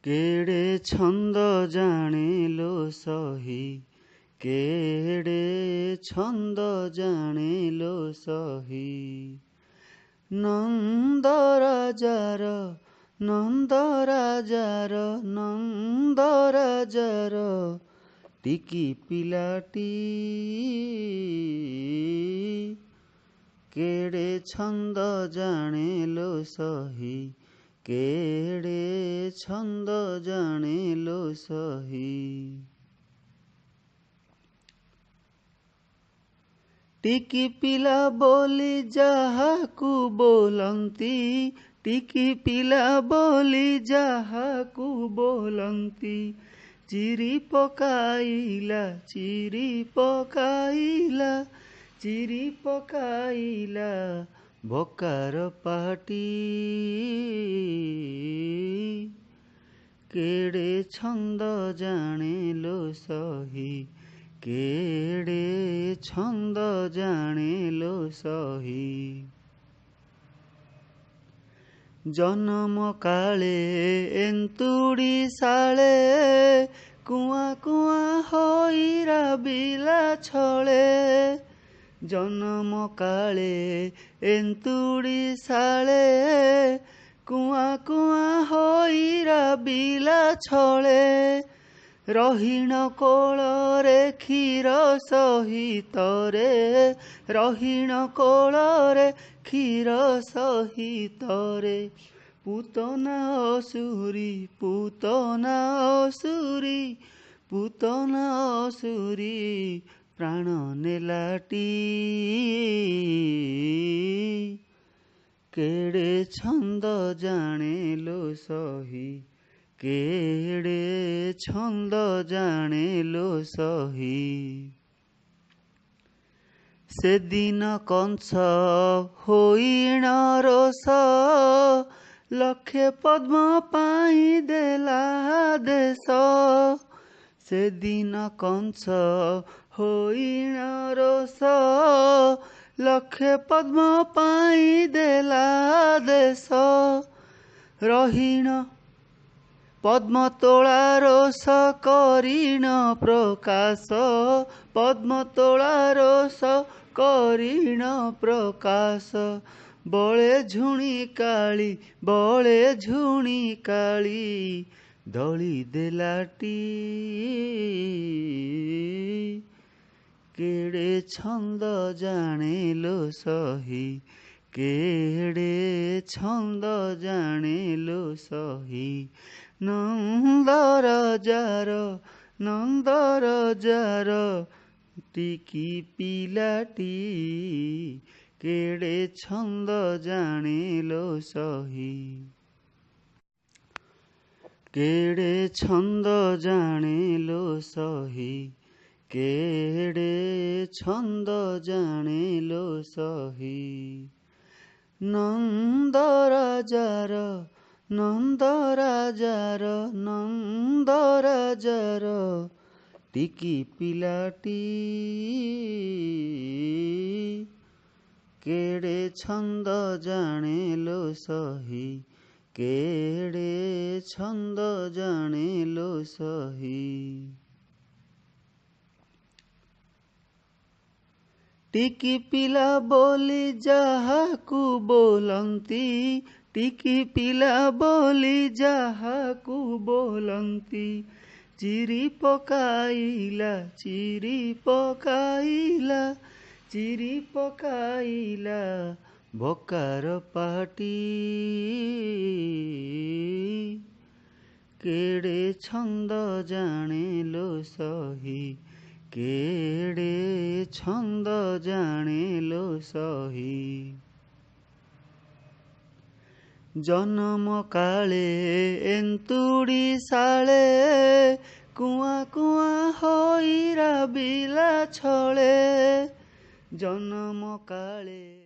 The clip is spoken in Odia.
କେଡ଼େ ଛନ୍ଦ ଜାଣିଲୋ ସହି, କେଡ଼େ ଛନ୍ଦ ଜାଣିଲୋ ସହି। ନନ୍ଦରାଜାର ନନ୍ଦରାଜାର ନନ୍ଦରାଜାର ଟିକି ପିଲାଟି, କେଡ଼େ ଛନ୍ଦ ଜାଣିଲୋ ସହି, କେଡ଼େ ଛନ୍ଦ ଜାଣିଲୋ ସହି। ଟିକି ପିଲା ବୋଲି ଯାହାକୁ ବୋଲନ୍ତି, ଟିକି ପିଲା ବୋଲି ଯାହାକୁ ବୋଲନ୍ତି, ଚିରି ପକାଇଲା ଚିରି ପକାଇଲା ଚିରି ପକାଇଲା ବକାର ପାଟି। କେଡ଼େ ଛନ୍ଦ ଜାଣିଲୋ ସହି, କେଡ଼େ ଛନ୍ଦ ଜାଣିଲୋ ସହି। ଜନମ କାଳେ ଏନ୍ତୁଡ଼ି ଶାଳେ, କୁଆଁ କୁଆଁ ହୋଇ ରାବିଲା ଛଳେ। ଜନମ କାଳେ ଏନ୍ତୁଡ଼ି ଶାଳେ, କୁଆଁ କୁଆଁ ହୋଇ ରାବିଲା ଛଳେ। ରହିଣ କୋଳରେ କ୍ଷୀର ସହିତରେ, ରହିଣ କୋଳରେ କ୍ଷୀର ସହିତରେ, ପୂତନା ଅସୁରୀ ପୂତନା ଅସୁରୀ ପୂତନା ଅସୁରୀ ପ୍ରାଣ ନେଲାଟି। କେଡ଼େ ଛନ୍ଦ ଜାଣିଲୋ ସହି, କେଡ଼େ ଛନ୍ଦ ଜାଣିଲୋ ସହି। ସେଦିନ କଂସ ହୋଇଣ ରୋଷ, ଲକ୍ଷେ ପଦ୍ମ ପାଇଁ ଦେଲା ଦେଶ। ସେଦିନ କଂସ ହୋଇଣ ରୋଷ, ଲକ୍ଷେ ପଦ୍ମ ପାଇଁ ଦେଲା ଦେଶ। ରହିଣ ପଦ୍ମତୋଳା ରୋଷ କରିଣ ପ୍ରକାଶ, ପଦ୍ମତୋଳା ରୋଷ କରିଣ ପ୍ରକାଶ। ବଳେ ଝୁଣି କାଳି ବଳେ ଝୁଣି କାଳି ଦଳି ଦେଲାଟି। କେଡ଼େ ଛନ୍ଦ ଜାଣିଲୋ ସହି, କେଡ଼େ ଛନ୍ଦ ଜାଣିଲୋ ସହି। ନନ୍ଦରାଜାର ନନ୍ଦରାଜାର ଟିକି ପିଲାଟି, କେଡ଼େ ଛନ୍ଦ ଜାଣିଲୋ ସହି। କେଡ଼େ ଛନ୍ଦ ଜାଣିଲୋ ସହି, କେଡ଼େ ଛନ୍ଦ ଜାଣିଲୋ ସହି। ନନ୍ଦରାଜାର ନନ୍ଦରାଜାର ନନ୍ଦରାଜାର ଟିକି ପିଲାଟି, କେଡ଼େ ଛନ୍ଦ ଜାଣିଲୋ ସହି, କେଡ଼େ ଛନ୍ଦ ଜାଣିଲୋ ସହି। ଟିକି ପିଲା ବୋଲି ଯାହାକୁ ବୋଲନ୍ତି, ଟିକି ପିଲା ବୋଲି ଯାହାକୁ ବୋଲନ୍ତି, ଚିରି ପକାଇଲା ଚିରି ପକାଇଲା ଚିରି ପକାଇଲା ବକାର ପାଟି। କେଡ଼େ ଛନ୍ଦ ଜାଣିଲୋ ସହି, କେଡ଼େ ଛନ୍ଦ ଜାଣିଲୋ ସହି। ଜନମ କାଳେ ଏନ୍ତୁଡ଼ି ଶାଳେ, କୁଆଁ କୁଆଁ ହୋଇ ରାବିଲା ଛଳେ। ଜନମ କାଳେ